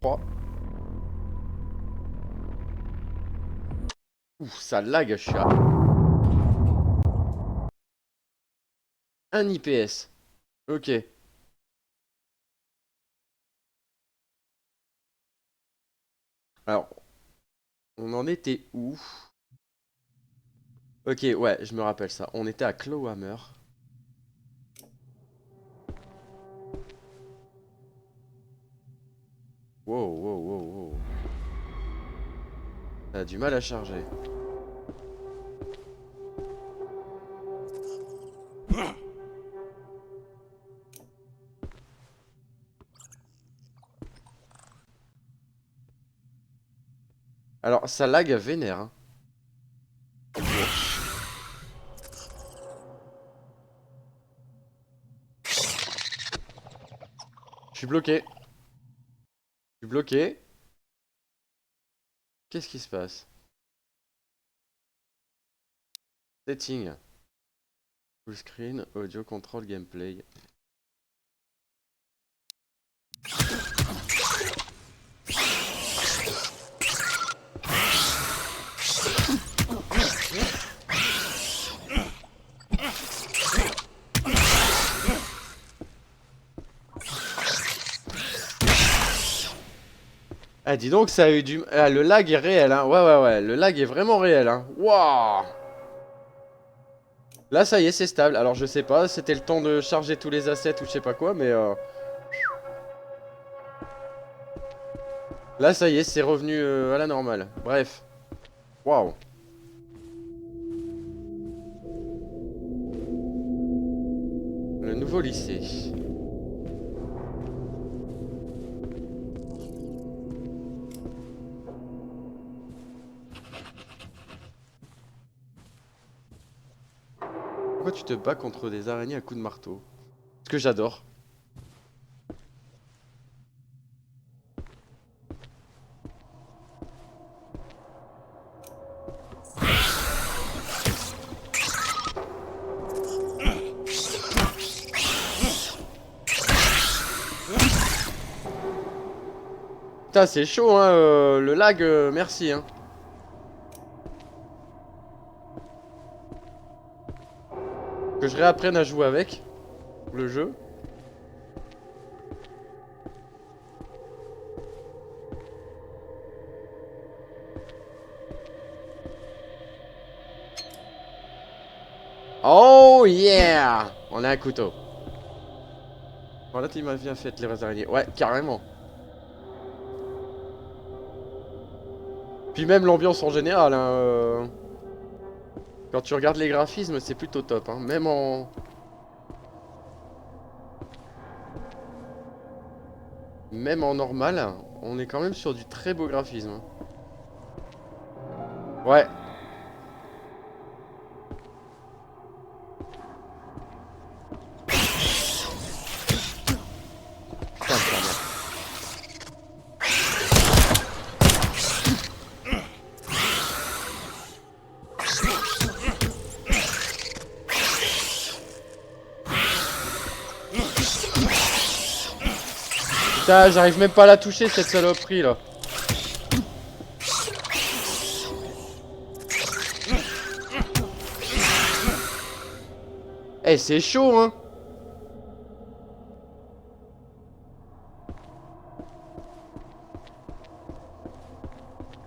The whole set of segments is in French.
3. Ouf, ça lag, je suis à 1 IPS. Ok. Alors, on en était où? Ok, ouais, je me rappelle ça. On était à Clawhammer. Wow, wow, wow, wow. Ça a du mal à charger. Alors, ça lag vénère, hein. Je suis bloqué. Je suis bloqué. Qu'est-ce qui se passe? Setting. Full screen, audio control, gameplay. Ah, dis donc, ça a eu du... Ah, le lag est réel, hein. Ouais, ouais, ouais. Le lag est vraiment réel, hein. Waouh! Là, ça y est, c'est stable. Alors, je sais pas, c'était le temps de charger tous les assets ou je sais pas quoi, mais... Là, ça y est, c'est revenu à la normale. Bref. Waouh. Le nouveau lycée. Pourquoi tu te bats contre des araignées à coups de marteau? Ce que j'adore. Putain, c'est chaud, hein, le lag, merci, hein. Que je réapprenne à jouer avec le jeu. Oh yeah! On a un couteau. Voilà, tu m'as bien fait les araignées. Ouais, carrément. Puis même l'ambiance en général, hein, quand tu regardes les graphismes, c'est plutôt top, hein. Même en... Même en normal, on est quand même sur du très beau graphisme. Ouais. Putain de ta mère. Putain, j'arrive même pas à la toucher cette saloperie là. Eh, c'est chaud, hein.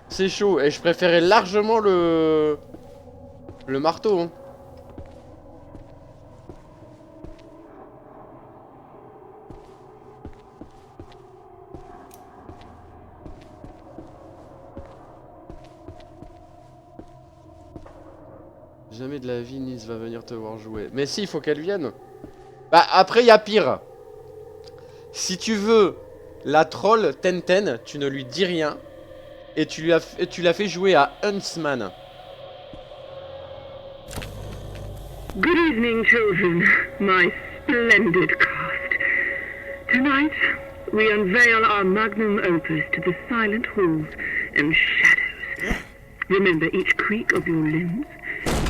C'est chaud. Et je préférais largement le marteau, hein. Jamais de la vie Nice va venir te voir jouer. Mais si, il faut qu'elle vienne. Bah après, il y a pire. Si tu veux la troll Tenten, tu ne lui dis rien. Et tu l'as fait jouer à Huntsman. Good evening, children, my splendid cast. Tonight, we unveil our magnum opus to the silent halls and shadows. Remember each creak of your limbs,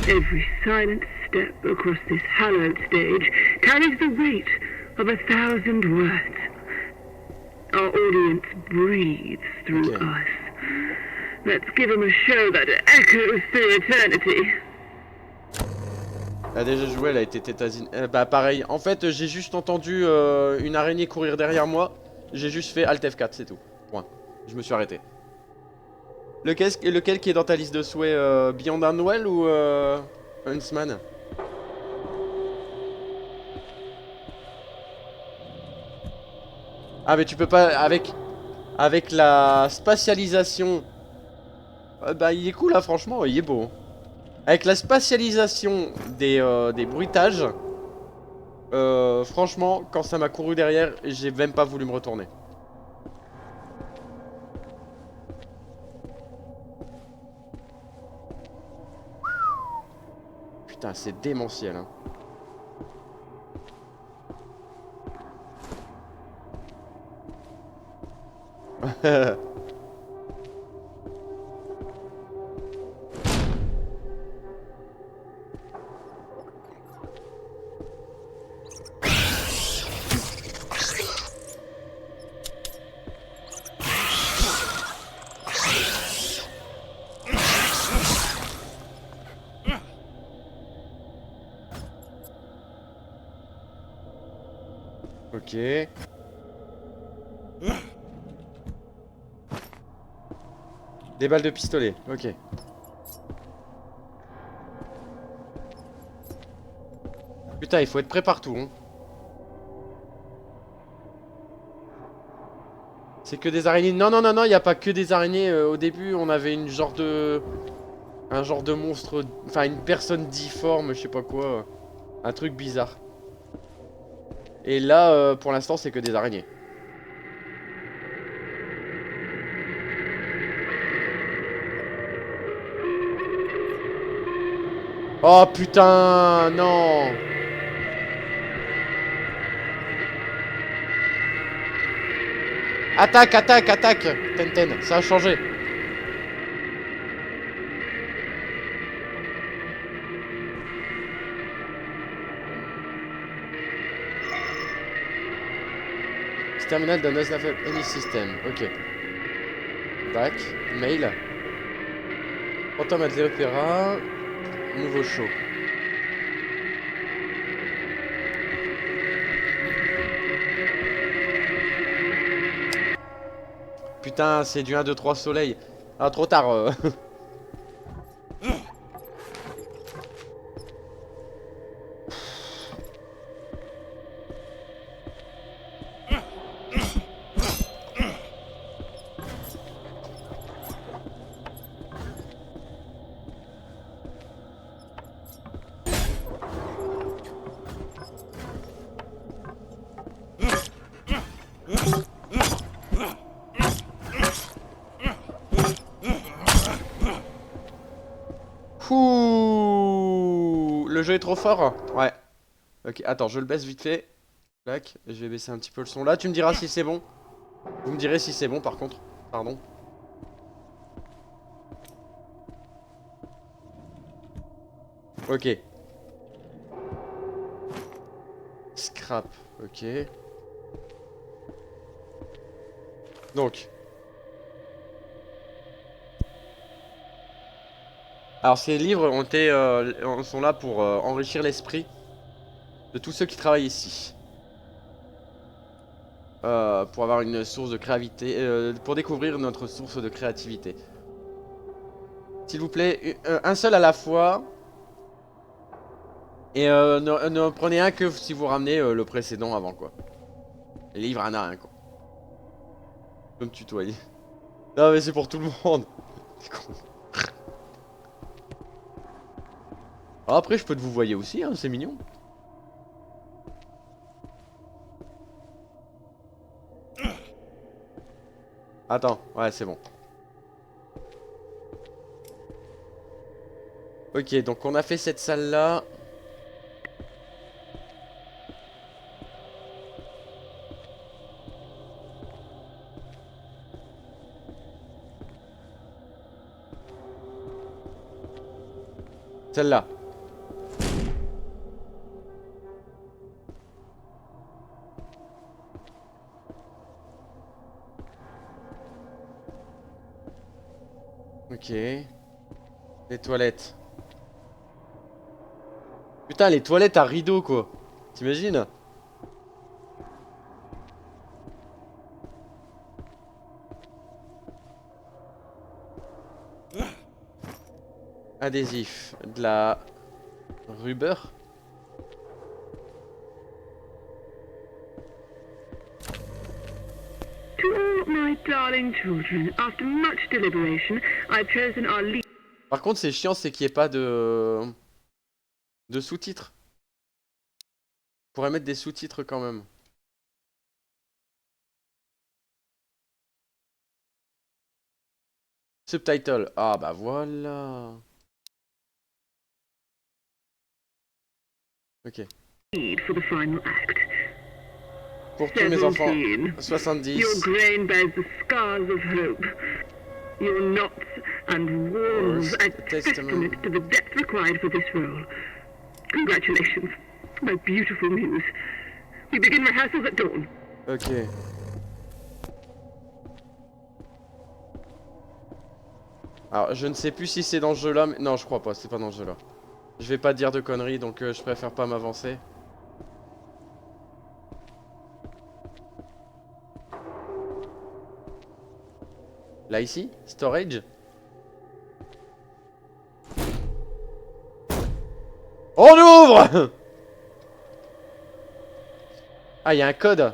every silent step across this hallowed stage carries the weight of 1,000 words. Our audience breathes through Okay. us. Let's give them a show that echoes through eternity. Elle a déjà joué, elle a été tétasine. Bah pareil, en fait j'ai juste entendu une araignée courir derrière moi. J'ai juste fait Alt F4, c'est tout. Point. Je me suis arrêté. Lequel qui est dans ta liste de souhaits, Beyond Unwell ou Huntsman? Ah mais tu peux pas, avec la spatialisation... bah il est cool là franchement, il est beau. Avec la spatialisation des bruitages, franchement, quand ça m'a couru derrière, j'ai même pas voulu me retourner. Putain, c'est démentiel, hein. Ok. Des balles de pistolet, ok. Putain, il faut être prêt partout, hein. C'est que des araignées. Non, non, non, non, il n'y a pas que des araignées. Au début, on avait une genre de... Un genre de monstre... Enfin, une personne difforme, je sais pas quoi. Un truc bizarre. Et là, pour l'instant, c'est que des araignées. Oh putain, non. Attaque, attaque, attaque. Tenten, ça a changé. Terminal does not have any system. Ok. Back. Mail. Phantom at the Opera. Nouveau show. Putain, c'est du 1, 2, 3 soleil. Ah, trop tard. Ouh, le jeu est trop fort. Ouais. Ok, attends, je le baisse vite fait. Clac, je vais baisser un petit peu le son là. Tu me diras si c'est bon. Vous me direz si c'est bon par contre. Pardon. Ok. Scrap, ok. Donc. Alors ces livres sont là pour enrichir l'esprit de tous ceux qui travaillent ici. Pour avoir une source de créativité, pour découvrir notre source de créativité. S'il vous plaît, un seul à la fois. Et ne prenez un que si vous ramenez le précédent avant quoi. Les livres un à un quoi. Comme tutoyer. Non mais c'est pour tout le monde. C'est con. Ah, après je peux te vous voyer aussi, hein, c'est mignon. Attends, ouais c'est bon. Ok, donc on a fait cette salle là. Celle-là. Ok. Les toilettes. Putain, les toilettes à rideau, quoi. T'imagines? Adhésif. De la... rubber. To all my darling children, after much deliberation, I've chosen our lead. Par contre, c'est chiant, c'est qu'il n'y ait pas de sous-titres. On pourrait mettre des sous-titres quand même. Subtitle. Ah bah voilà. Ok. For the final act. Pour tous mes enfants, 17. 70. Your grain bears the scars of hope. Your knots and walls First are Testament. testament to the depth required for this role. Congratulations, my beautiful muse. We begin rehearsals at dawn. Ok. Alors, je ne sais plus si c'est dans ce jeu-là, mais... Non, je crois pas, c'est pas dans ce jeu-là. Je vais pas dire de conneries, donc je préfère pas m'avancer. Là, ici? Storage? On ouvre! Ah, il y a un code.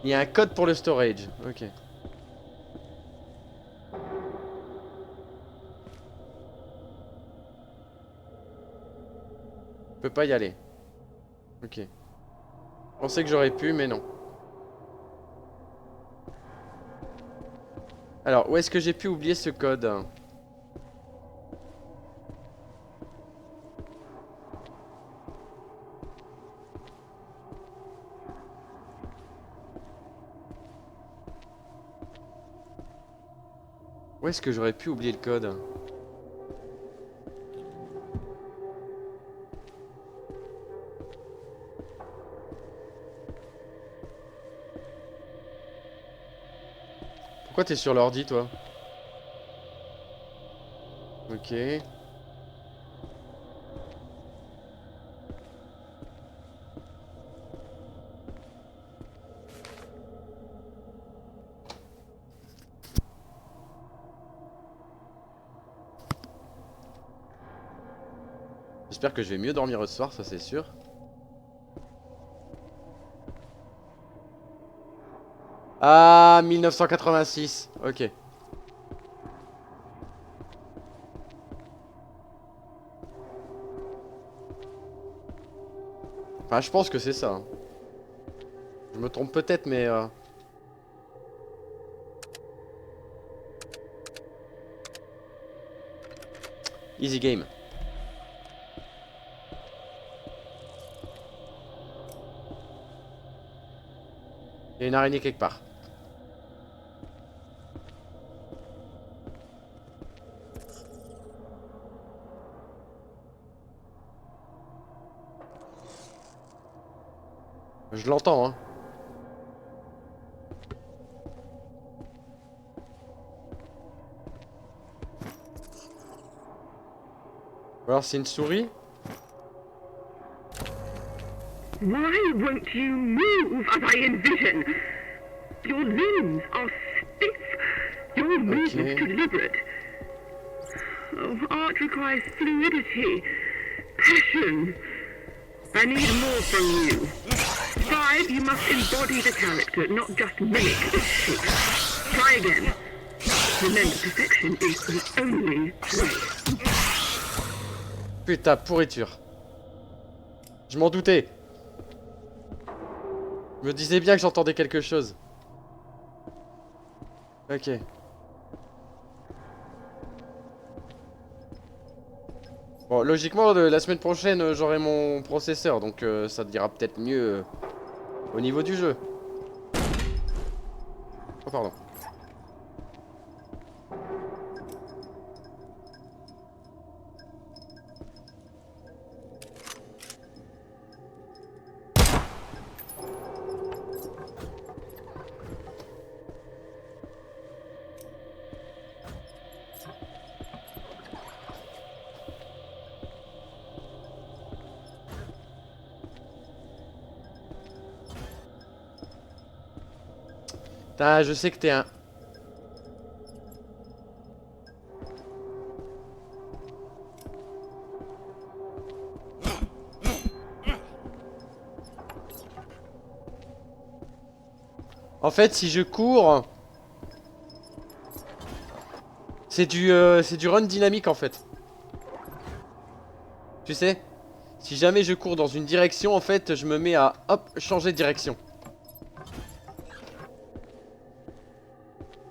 Il y a un code pour le storage. Ok. Je peux pas y aller. Ok. Je pensais que j'aurais pu, mais non. Alors, où est-ce que j'ai pu oublier ce code? Où est-ce que j'aurais pu oublier le code? Pourquoi t'es sur l'ordi, toi? Ok. J'espère que je vais mieux dormir ce soir, ça c'est sûr. Ah, 1986. Ok. Enfin, je pense que c'est ça. Hein. Je me trompe peut-être, mais... Easy game. Il y a une araignée quelque part. Je l'entends, hein. Ou alors c'est une souris? Why won't you move as I envision? Your limbs are stiff. Your movements too deliberate. Oh, art requires fluidity, passion. I need more from you. 5, you must embody the character, not just mimic its shape. Try again. Remember, perfection is the only way. Putain, pourriture. Je m'en doutais. Je me disais bien que j'entendais quelque chose. Ok. Bon, logiquement, la semaine prochaine, j'aurai mon processeur, donc ça te dira peut-être mieux au niveau du jeu. Oh, pardon. Putain, je sais que t'es un... En fait, si je cours... c'est du run dynamique en fait. Tu sais? Si jamais je cours dans une direction, en fait, je me mets à, hop, changer de direction.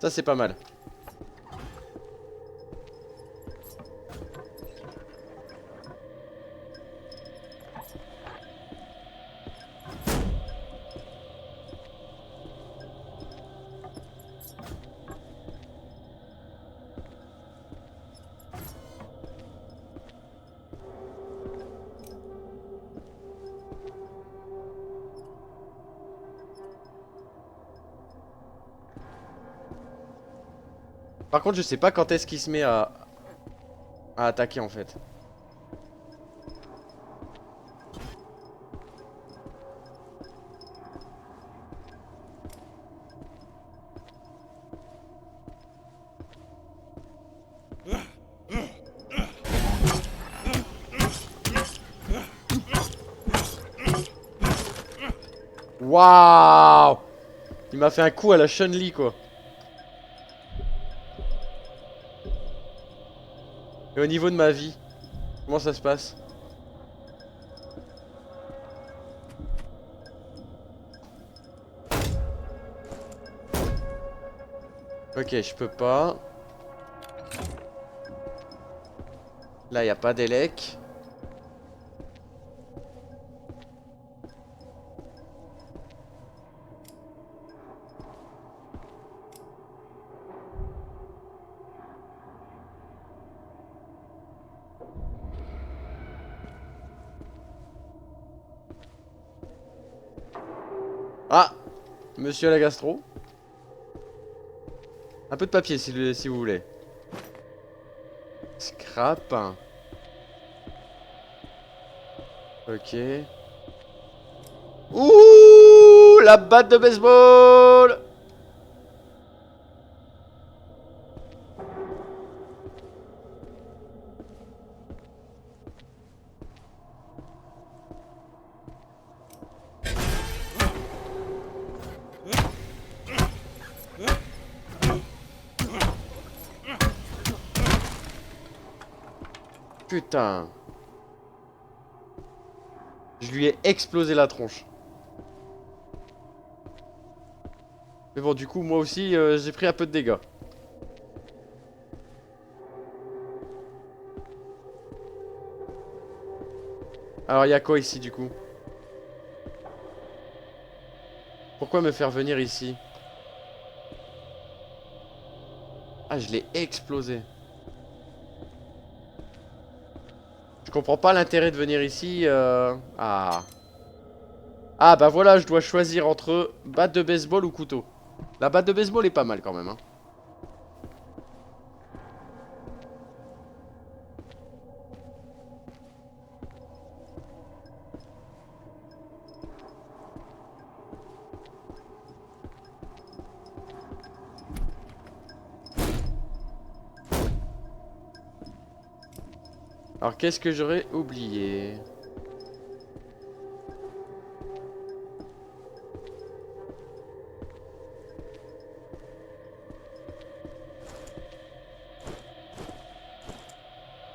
Ça, c'est pas mal. Par contre, je sais pas quand est-ce qu'il se met à attaquer en fait. Waouh! Il m'a fait un coup à la Chun-Li quoi. Et au niveau de ma vie, comment ça se passe? Ok, je peux pas. Là, y a pas d'élec. Ah! Monsieur à la gastro. Un peu de papier si vous voulez. Scrap. Ok. Ouh! La batte de baseball! Putain. Je lui ai explosé la tronche. Mais bon, du coup, moi aussi, j'ai pris un peu de dégâts. Alors, il y a quoi ici, du coup? Pourquoi me faire venir ici? Ah, je l'ai explosé. Je comprends pas l'intérêt de venir ici. Ah. Ah, bah voilà, je dois choisir entre batte de baseball ou couteau. La batte de baseball est pas mal quand même, hein. Alors, qu'est-ce que j'aurais oublié?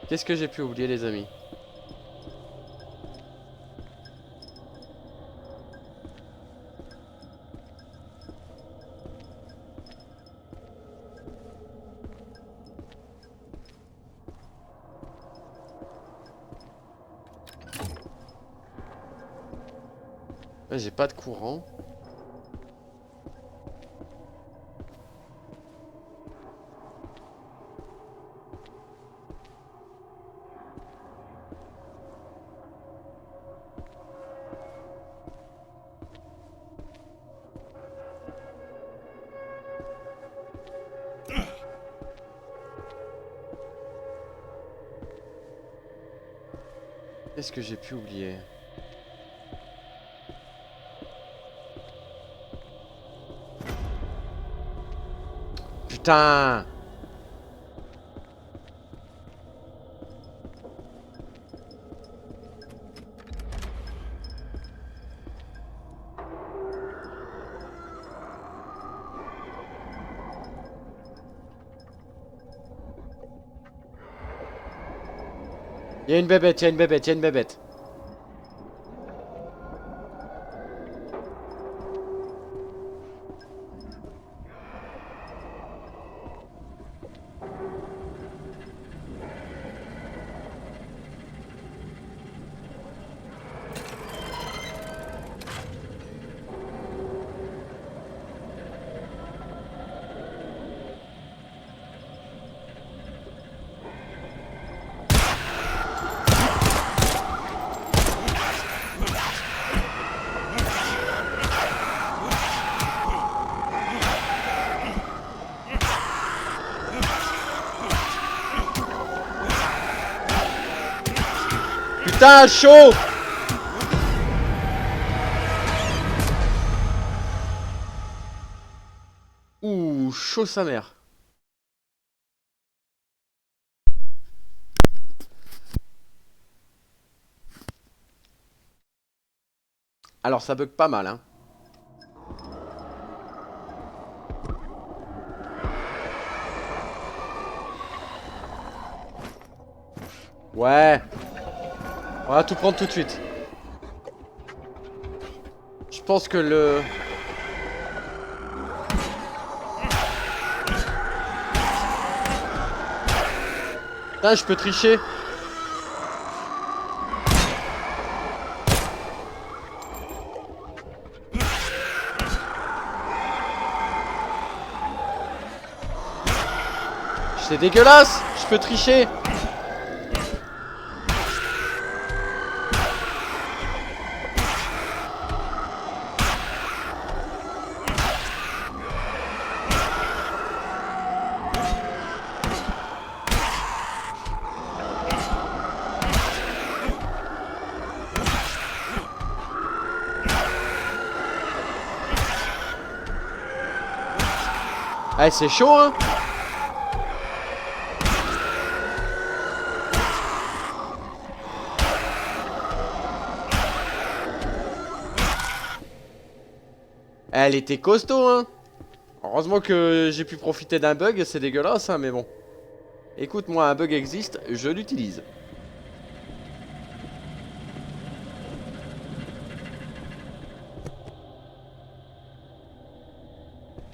Qu'est-ce que j'ai pu oublier, les amis? Ouais, j'ai pas de courant. Qu'est-ce que j'ai pu oublier? Putain. Il y a une bébête, il y a une bébête, il y a une bébête. Putain, chaud! Ouh, chaud sa mère. Alors ça bug pas mal, hein. Ouais. On va tout prendre tout de suite. Je pense que le... Putain, je peux tricher. C'est dégueulasse. Je peux tricher. Ah, c'est chaud, hein. Elle était costaud, hein. Heureusement que j'ai pu profiter d'un bug, c'est dégueulasse, hein, mais bon. Écoute, moi, un bug existe, je l'utilise.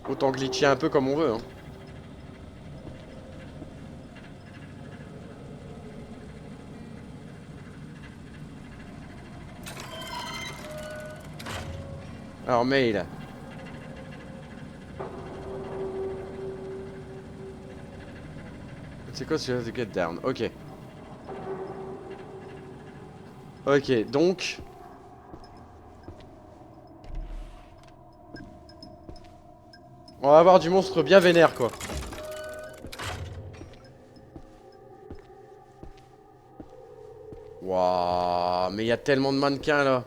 Autant glitcher un peu comme on veut, hein. Alors, mail. C'est quoi ce get down? Ok. Ok, donc... On va avoir du monstre bien vénère, quoi. Waouh, mais il y a tellement de mannequins, là.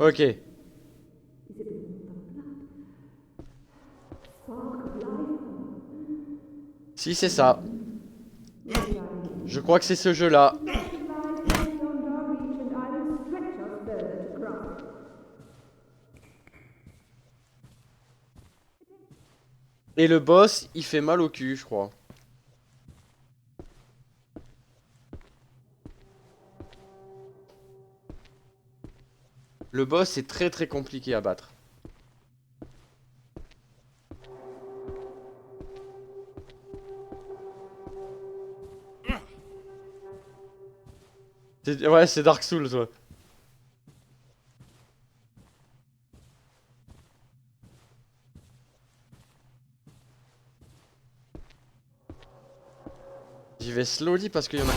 Ok. Si, c'est ça. Je crois que c'est ce jeu-là. Et le boss, il fait mal au cul, je crois. Le boss est très très compliqué à battre. Ouais, c'est Dark Souls, ouais. J'y vais slowly parce qu'il y en a...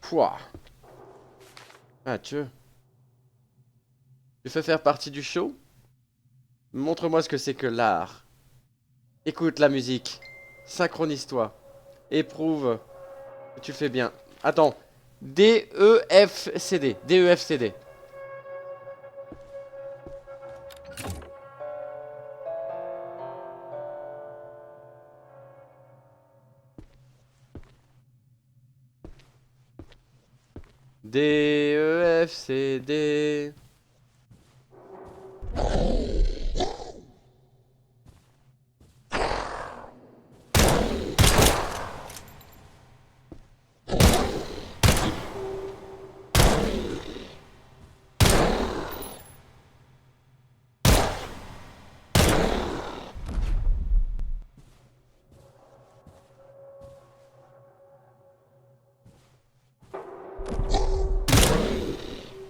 Pouah. Ah, tu fais faire partie du show? Montre-moi ce que c'est que l'art. Écoute la musique. Synchronise-toi. Éprouve que tu le fais bien. Attends. D-E-F-C-D. D-E-F-C-D. D-E-F-C-D.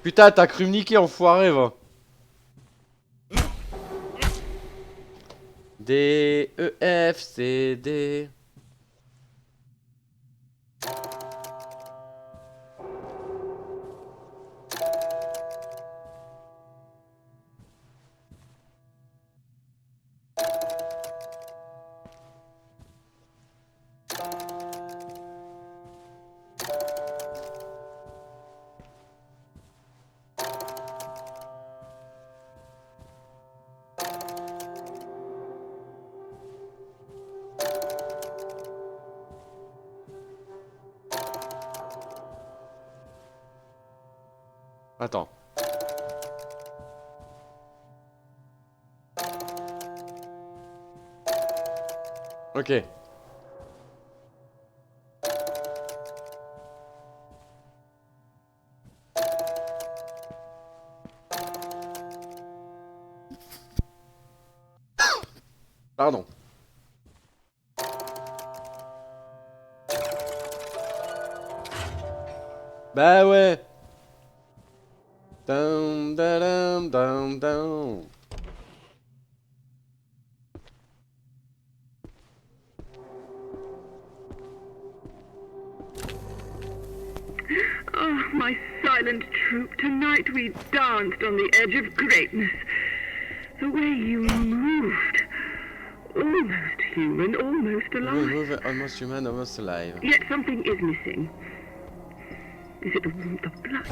Putain, t'as cru me niquer, enfoiré, va. D-E-F-C-D. Attends. Ok. Pardon. Bah ouais. Down, down, down, down. Oh, my silent troop, tonight we danced on the edge of greatness. The way you moved. Almost human, almost alive. Move, almost human, almost alive. Yet something is missing. Is it the warmth of blood?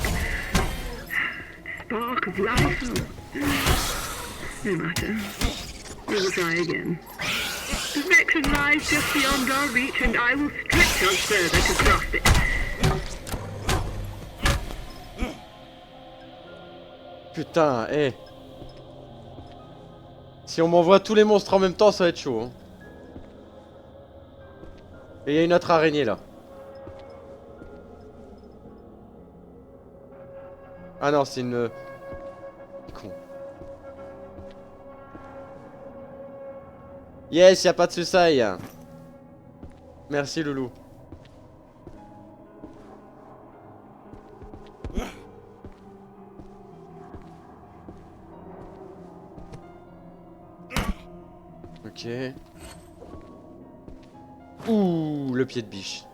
The spark of life? Oh. No matter. We will try again. Perfection lies just beyond our reach, and I will stretch us further to cross it. Putain, eh. Si on m'envoie tous les monstres en même temps, ça va être chaud. Hein. Et il y a une autre araignée là. Ah non, c'est une... Con. Yes, y a pas de suicide. Merci loulou. Ok. Ouh, le pied de biche.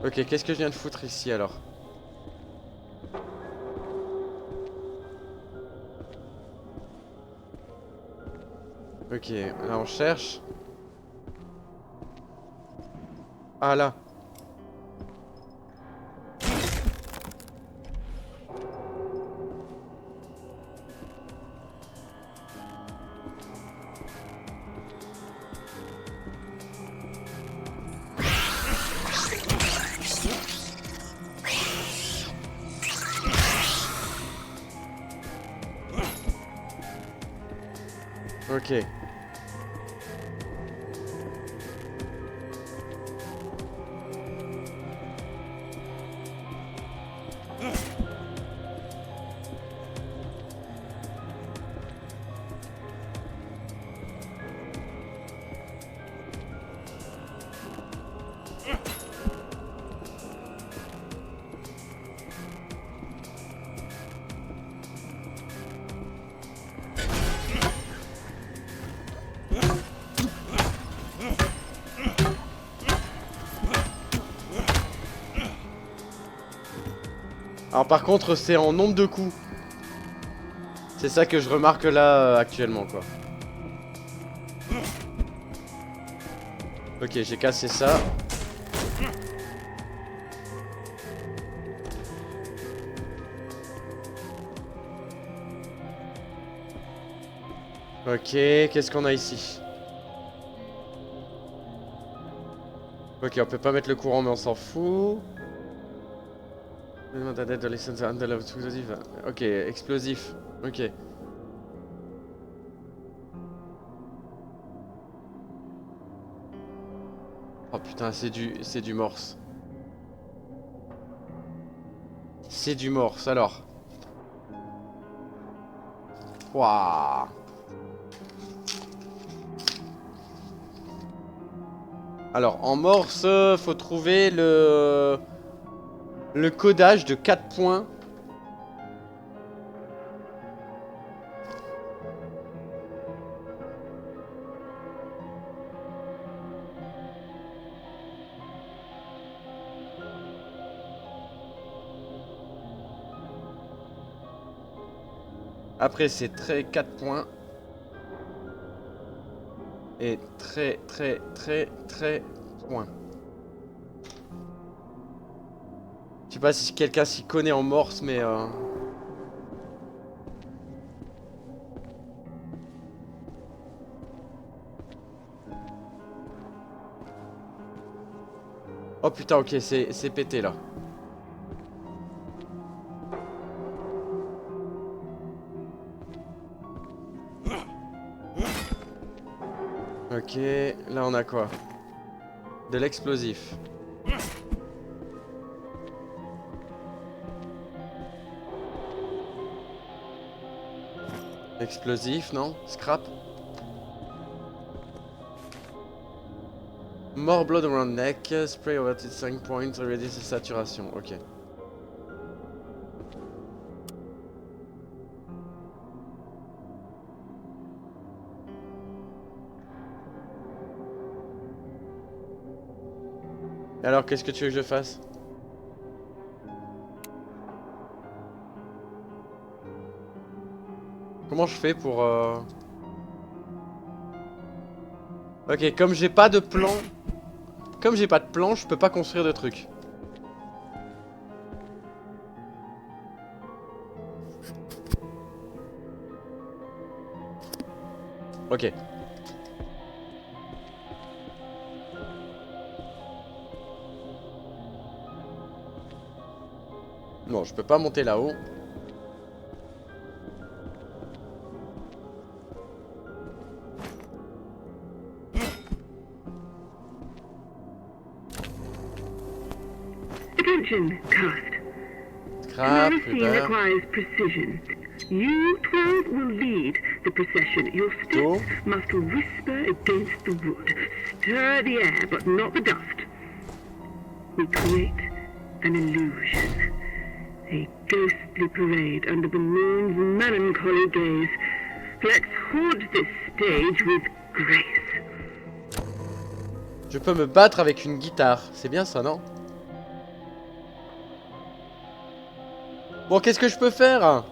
Ok, qu'est-ce que je viens de foutre ici alors? Ok, là on cherche. Ah là. Ok. Alors par contre c'est en nombre de coups. C'est ça que je remarque là actuellement quoi. Ok, j'ai cassé ça. Ok, qu'est-ce qu'on a ici? Ok, on peut pas mettre le courant mais on s'en fout. Ok, explosif. Ok. Oh putain, c'est du morse. C'est du morse, alors. Waouh. Alors, en morse, faut trouver le codage de 4 points. Après, c'est très 4 points. Et très point. Je sais pas si quelqu'un s'y connaît en morse, mais... Oh putain, ok, c'est pété là. Ok, là on a quoi? De l'explosif. Explosif, non? Scrap? More blood around neck, spray over 5 points, reduce saturation, ok. Alors, qu'est-ce que tu veux que je fasse? Comment je fais pour... Ok, comme j'ai pas de plan... Comme j'ai pas de plan, je peux pas construire de trucs. Ok. Non, je peux pas monter là-haut. Attention, cast. Scrap, Tonight's scene rubber, requires precision. You 12 will lead the procession. Your dos. steps must whisper against the wood. Stir the air, but not the dust. We create an illusion. A ghostly parade under the moon's melancholy gaze. Let's hoard this stage with grace. Je peux me battre avec une guitare. C'est bien ça, non? Bon, qu'est-ce que je peux faire?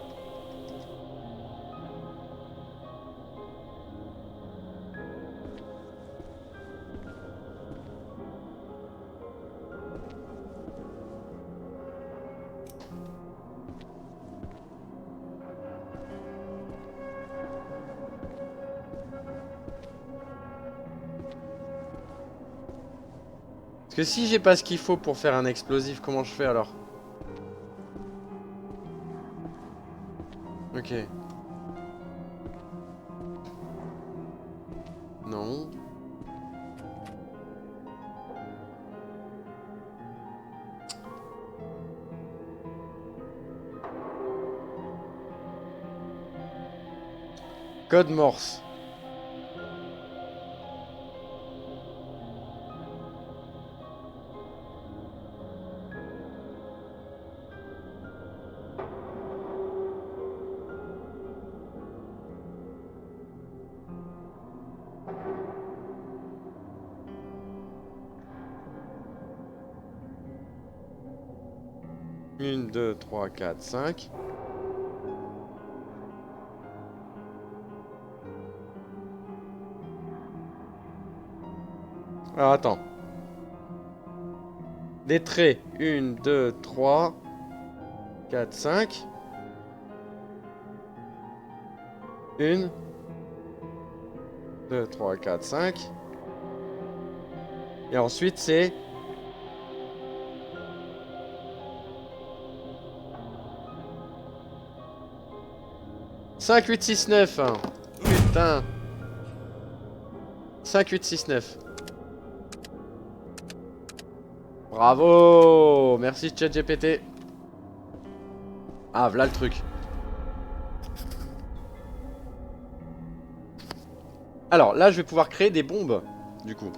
Parce que si j'ai pas ce qu'il faut pour faire un explosif, comment je fais alors? Ok. Non. Code Morse. 1, 2, 3, 4, 5. Alors attends. Des traits. 1, 2, 3, 4, 5. 1, 2, 3, 4, 5. Et ensuite c'est... 5, 8, 6, 9. Putain. 5, 8, 6, 9. Bravo. Merci ChatGPT. Ah, voilà le truc. Alors là, je vais pouvoir créer des bombes, du coup.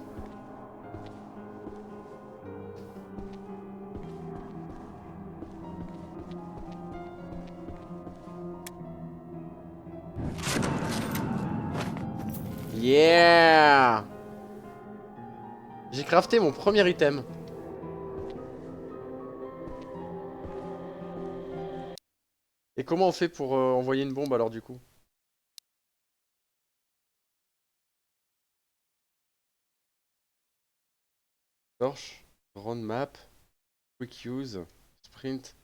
Yeah! J'ai crafté mon premier item. Et comment on fait pour envoyer une bombe alors du coup? Torche, round map, quick use, sprint.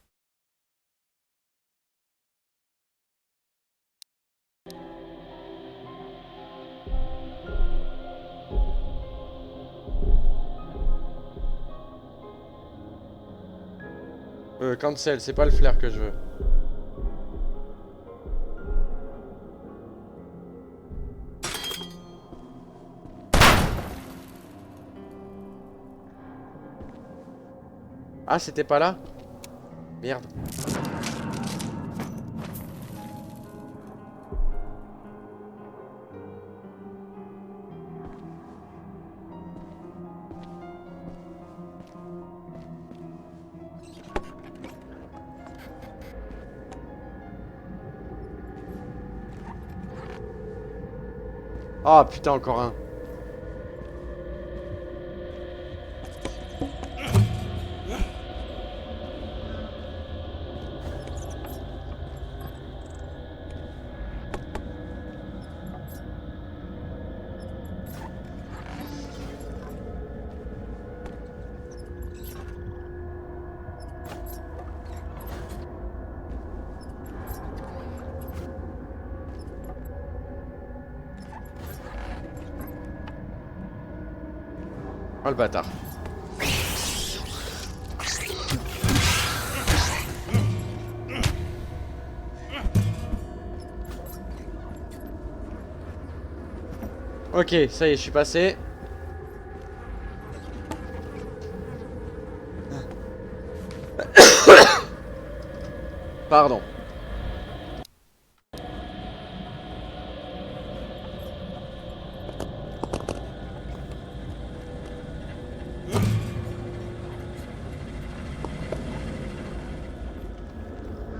Cancel, c'est pas le flair que je veux. Ah, c'était pas là? Merde. Ah putain, encore un. Oh le bâtard. Ok, ça y est, je suis passé. Pardon.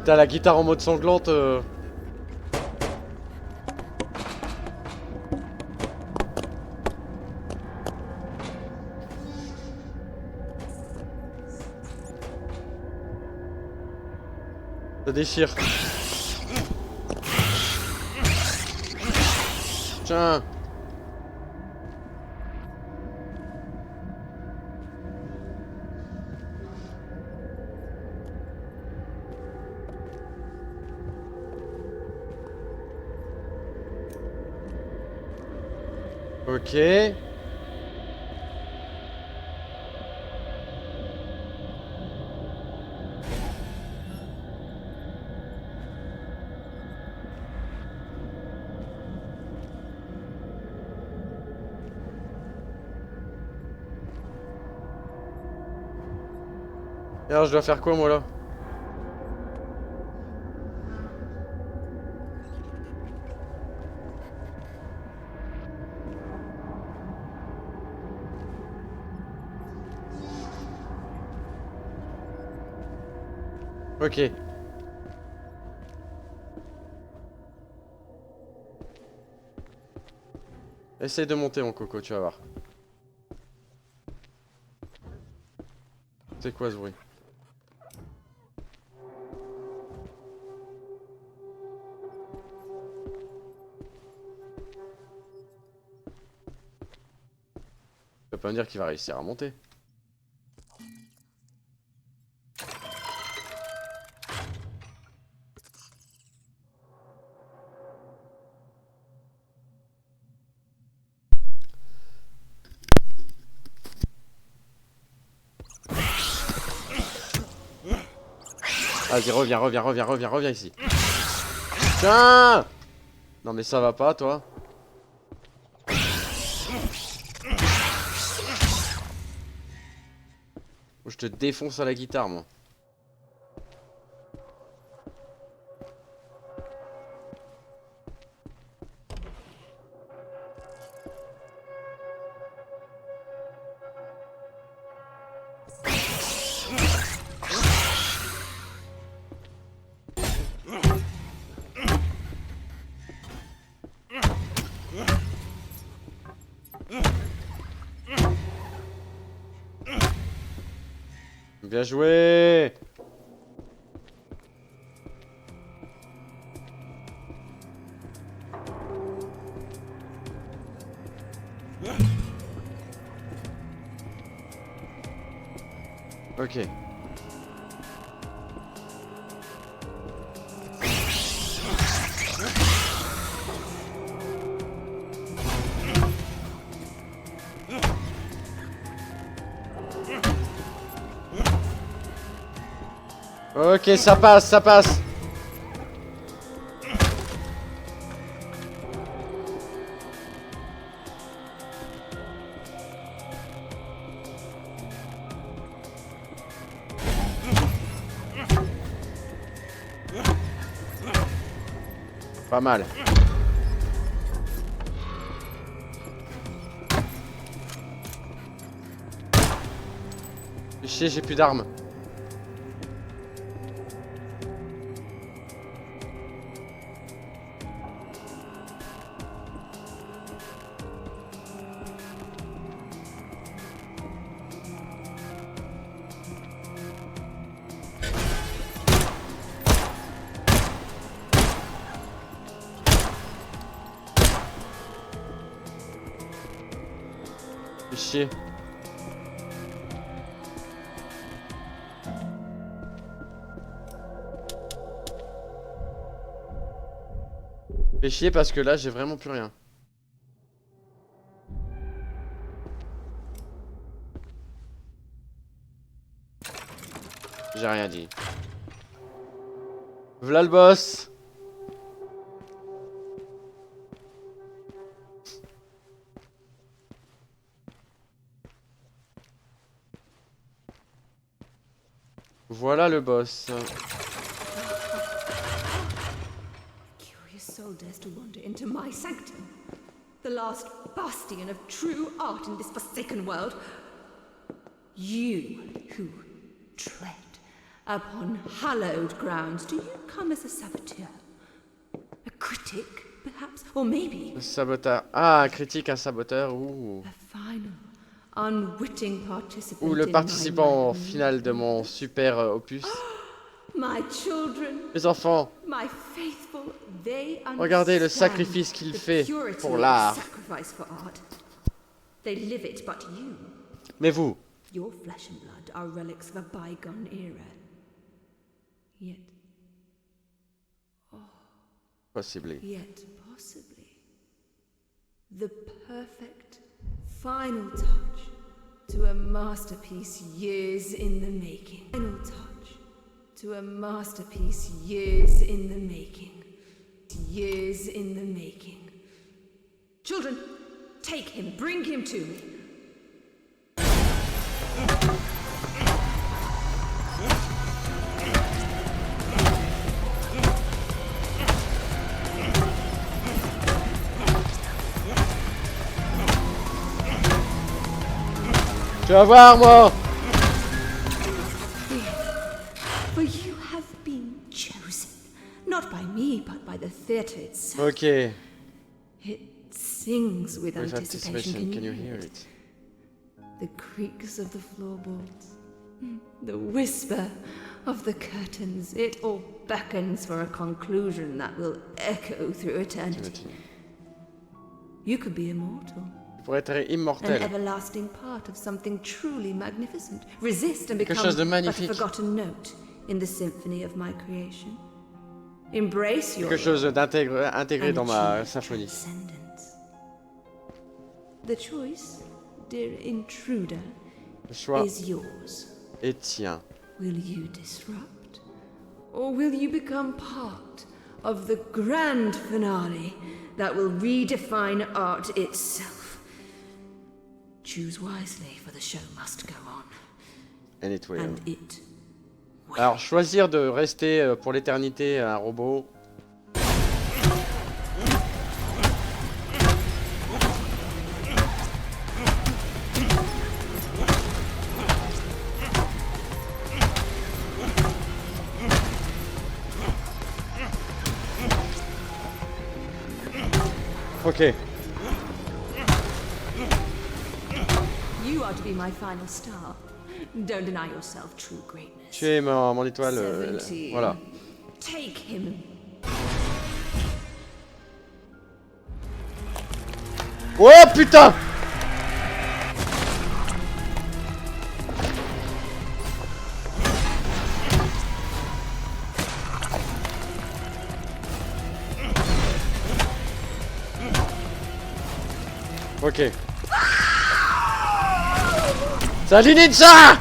T'as la guitare en mode sanglante. Ça déchire. Tiens. Ok. Et alors je dois faire quoi moi là? Ok. Essaye de monter mon coco, tu vas voir. C'est quoi ce bruit? pas me dire qu'il va réussir à monter. Vas-y, reviens ici. Tiens! Non mais ça va pas, toi. Je te défonce à la guitare, moi. Bien joué! Ok. Ok, ça passe, ça passe. Pas mal. Chier, j'ai plus d'armes. Chier. Fais chier parce que là j'ai vraiment plus rien. J'ai rien dit. V'là le boss. Voilà le boss. Curious soul dares to wander into my sanctum, the last bastion of true art in this forsaken world. You who tread upon hallowed grounds, do you come as a saboteur? A critic, perhaps? Or maybe Saboteur. Ah, critique à saboteur. Ouh. a final, unwitting participant Ou le in participant my final de mon super opus. My children, Les enfants, my faithful, they regardez le understand sacrifice qu'il the fait purity pour of l'art. sacrifice for art. They live it, but you, Mais vous, your flesh and blood are relics of a bygone era. Yet, possibly. the perfect final touch to a masterpiece years in the making. Final touch to a masterpiece years in the making. Years in the making. Children, take him, bring him to me. Tu vas voir, moi. For you have been chosen, not by me, but by the theatre itself. Ok. It sings with With anticipation. can you hear it? The creaks of the floorboards, the whisper of the curtains, it all beckons for a conclusion that will echo through eternity. You could be immortal. Tu pour être An immortel. everlasting part of something truly magnificent. Resist and become chose de but a magnifique. forgotten note in the symphony of my creation. Embrace your Quelque chose intégré and dans ma achieve symphonie. transcendence. The choice, dear intruder, Le choix is yours. est tien. Will you disrupt? Or will you become part of the grand finale that will redefine art itself? Choose wisely, for the show must go on. And it will. And it will. Alors, choisir de rester pour l'éternité un robot. Ok. You are to be my final star. Don't deny yourself true greatness. Tu es mon étoile. 17. Voilà. Take him. Oh putain! Ok. Salut Ninja!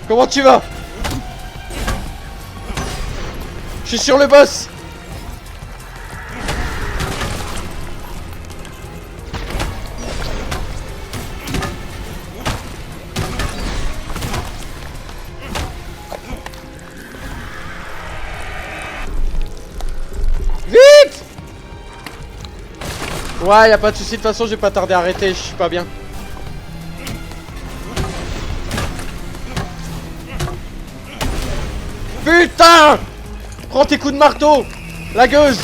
Comment tu vas? Je suis sur le boss! Vite! Ouais, y a pas de soucis, de toute façon, j'ai pas tardé à arrêter, je suis pas bien. Putain! Prends tes coups de marteau! La gueuse!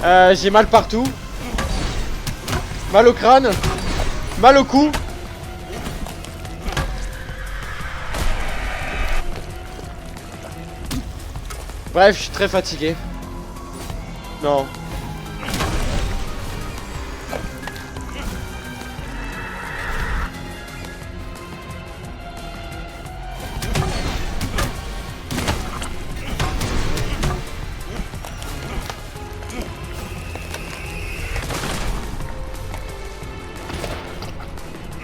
Ah! J'ai mal partout. Mal au crâne. Mal au cou. Bref, je suis très fatigué. Non.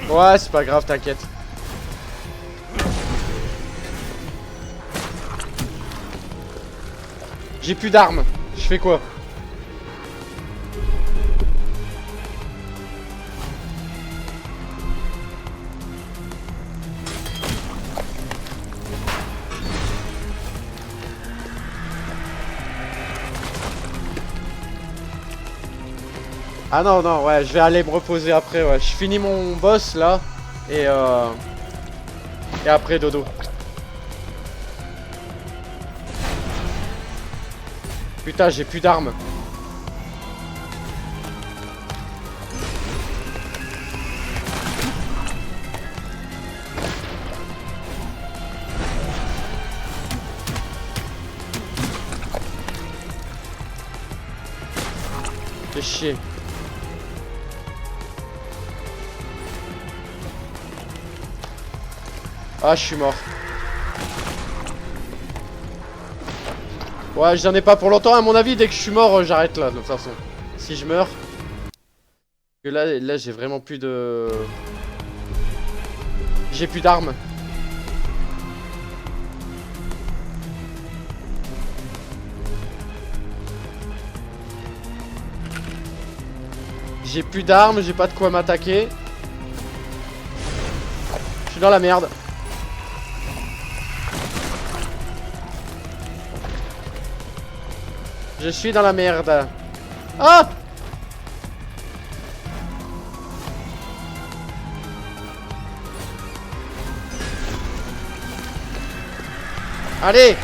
Ouais, c'est pas grave, t'inquiète. J'ai plus d'armes. Je fais quoi? Ah non, non, ouais, je vais aller me reposer après, ouais. Je finis mon boss, là. Et après, dodo. Putain, j'ai plus d'armes. Fais chier. Ah, je suis mort. Ouais, j'en ai pas pour longtemps. À mon avis, dès que je suis mort, j'arrête là, de toute façon. Si je meurs. Que là j'ai vraiment plus de... J'ai plus d'armes. J'ai plus d'armes, j'ai pas de quoi m'attaquer. Je suis dans la merde. Je suis dans la merde. Ah! Allez!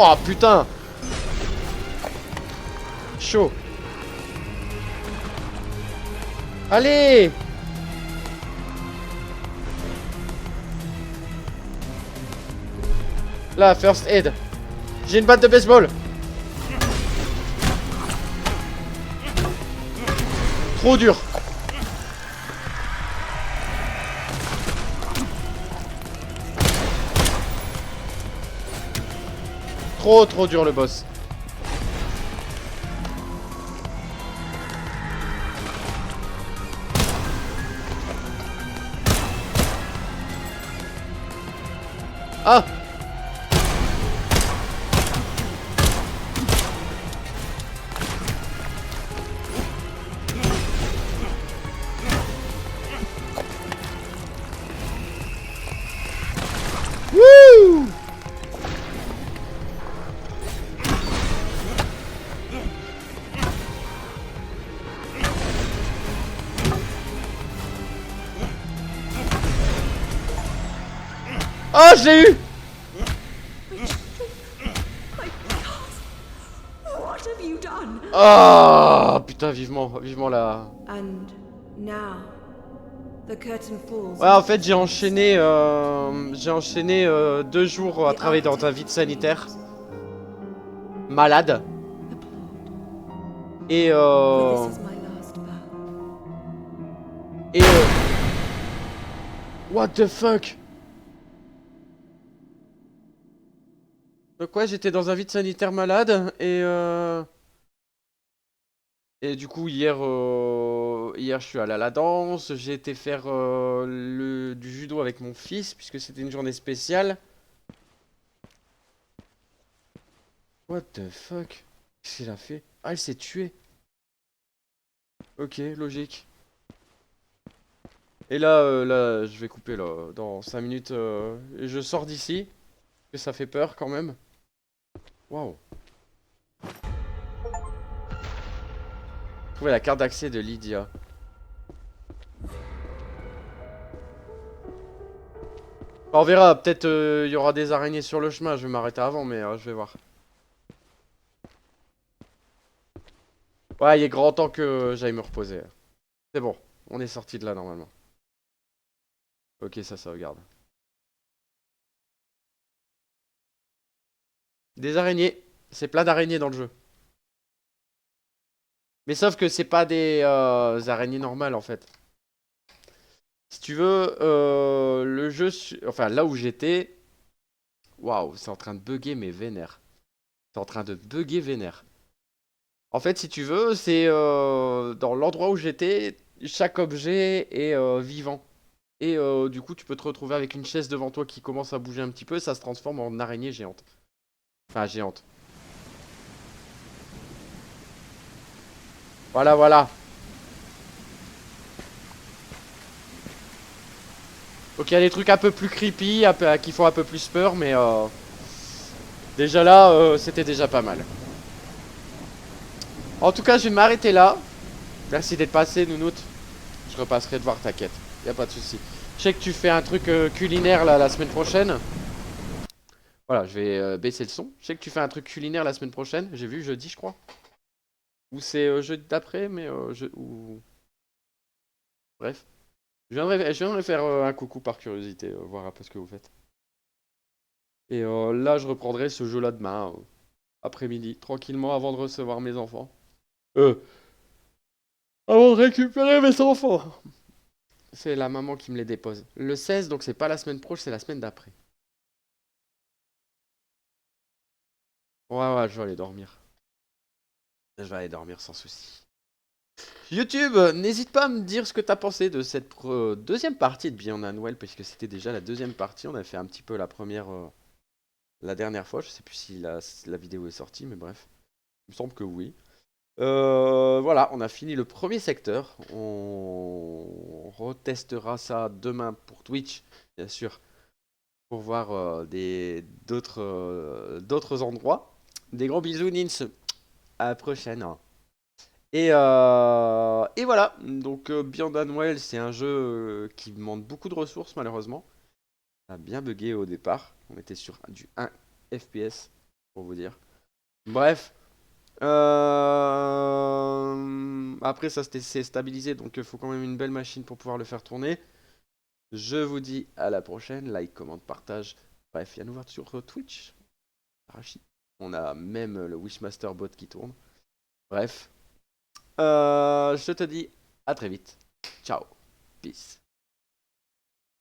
Oh putain. Chaud. Allez. Là, first aid. J'ai une batte de baseball. Trop dur. Trop dur le boss. Ah. Wouh. Oh, je l'ai eu. What have you done? Oh putain, vivement là. And now, the curtain falls. Ouais, en fait, j'ai enchaîné 2 jours à travailler dans un vide sanitaire. Malade. Et For this is my last vow. et what the fuck? Donc ouais, j'étais dans un vide sanitaire malade et du coup hier je suis allé à la danse, j'ai été faire du judo avec mon fils puisque c'était une journée spéciale. What the fuck? Qu'est-ce qu'il a fait? Ah, il s'est tué. Ok, logique. Et là, je vais couper là, dans 5 minutes. Et je sors d'ici. Que ça fait peur quand même. Waouh. Trouver la carte d'accès de Lydia. On verra, peut-être il y aura des araignées sur le chemin. Je vais m'arrêter avant, mais je vais voir. Ouais, il est grand temps que j'aille me reposer. C'est bon, on est sorti de là normalement. Ok, ça sauvegarde. Des araignées. C'est plein d'araignées dans le jeu. Mais sauf que c'est pas des araignées normales en fait. Si tu veux, le jeu... Enfin, là où j'étais... Waouh, c'est en train de bugger mais vénère. C'est en train de bugger vénère. En fait, si tu veux, c'est dans l'endroit où j'étais, chaque objet est vivant. Et du coup, tu peux te retrouver avec une chaise devant toi qui commence à bouger un petit peu, ça se transforme en araignée géante. Enfin, géante. Voilà, voilà. Donc il y a des trucs un peu plus creepy, qui font un peu plus peur, mais déjà là, c'était déjà pas mal. En tout cas, je vais m'arrêter là. Merci d'être passé, Nounoute. Je repasserai te voir, t'inquiète. Y a pas de souci. Je sais que tu fais un truc culinaire là, la semaine prochaine. Voilà, je vais baisser le son. Je sais que tu fais un truc culinaire la semaine prochaine. J'ai vu jeudi, je crois. Ou c'est jeudi d'après, mais bref. Je viendrai faire un coucou par curiosité, voir un peu ce que vous faites. Et là, je reprendrai ce jeu-là demain, après-midi, tranquillement, avant de recevoir mes enfants. Avant de récupérer mes enfants. C'est la maman qui me les dépose. Le 16, donc c'est pas la semaine prochaine, c'est la semaine d'après. Ouais, je vais aller dormir. Je vais aller dormir sans souci. YouTube, n'hésite pas à me dire ce que t'as pensé de cette deuxième partie de Beyond Noël, puisque c'était déjà la deuxième partie. On a fait un petit peu la première la dernière fois. Je sais plus si la vidéo est sortie, mais bref. Il me semble que oui. Voilà, on a fini le premier secteur. On retestera ça demain pour Twitch, bien sûr, pour voir d'autres endroits. Des gros bisous, Nins. À la prochaine. Et voilà, donc Beyond Noël, c'est un jeu qui demande beaucoup de ressources, malheureusement. Ça a bien bugué au départ. On était sur du 1 FPS. pour vous dire. Bref. Après, ça c'est stabilisé, donc il faut quand même une belle machine pour pouvoir le faire tourner. Je vous dis à la prochaine. Like, commente, partage. Bref, viens nous voir sur Twitch. Arachide. On a même le Wishmaster bot qui tourne. Bref. Je te dis à très vite. Ciao. Peace.